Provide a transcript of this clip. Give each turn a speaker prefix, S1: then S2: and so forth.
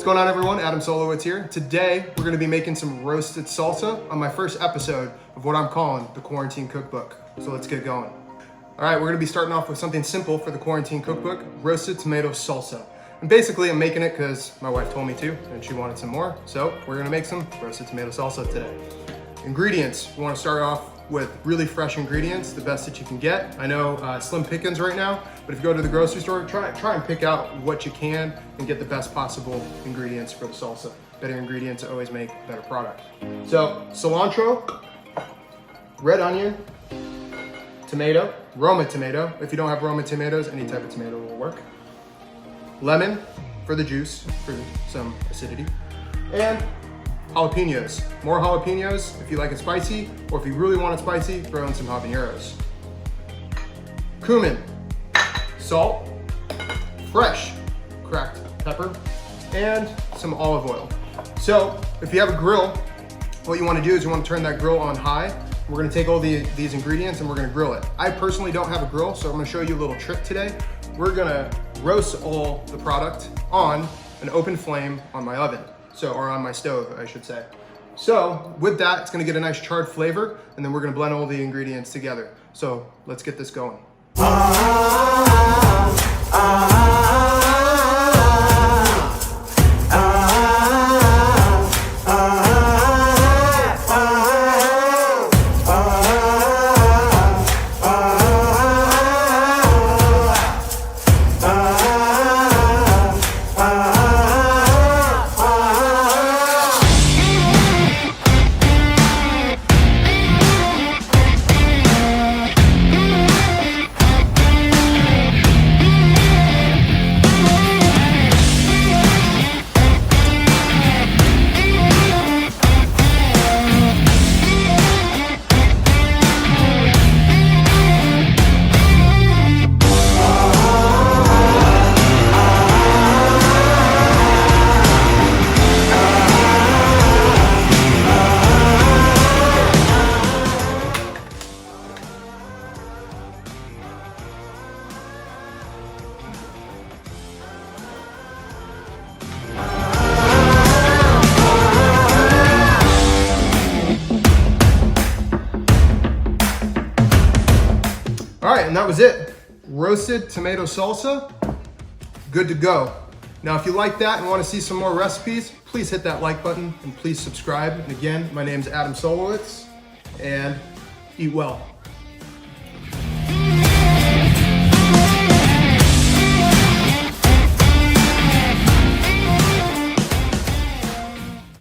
S1: going on, everyone? Adam Solowitz here. Today, we're gonna be making some roasted salsa on my first episode of what I'm calling the Quarantine Cookbook. So let's get going. All right, we're gonna be starting off with something simple for the Quarantine Cookbook, roasted tomato salsa. And basically, I'm making it because my wife told me to, and she wanted some more. So we're gonna make some roasted tomato salsa today. Ingredients, we wanna start off with really fresh ingredients, the best that you can get. I know slim pickings right now, but if you go to the grocery store, try and pick out what you can and get the best possible ingredients for the salsa. Better ingredients always make a better product. So cilantro, red onion, tomato, Roma tomato. If you don't have Roma tomatoes, any type of tomato will work. Lemon for the juice, for some acidity. And jalapeños. More jalapeños if you like it spicy, or if you really want it spicy, throw in some habaneros. Cumin, salt, fresh cracked pepper, and some olive oil. So if you have a grill, what you want to do is you want to turn that grill on high. We're going to take all these ingredients and we're going to grill it. I personally don't have a grill, so I'm going to show you a little trick today. We're going to roast all the product on an open flame on my oven. Or on my stove, I should say. So with that, it's gonna get a nice charred flavor, and then we're gonna blend all the ingredients together. So let's get this going. All right, and that was it. Roasted tomato salsa, good to go. Now, if you like that and want to see some more recipes, please hit that like button and please subscribe. And again, my name's Adam Solowitz, and eat well.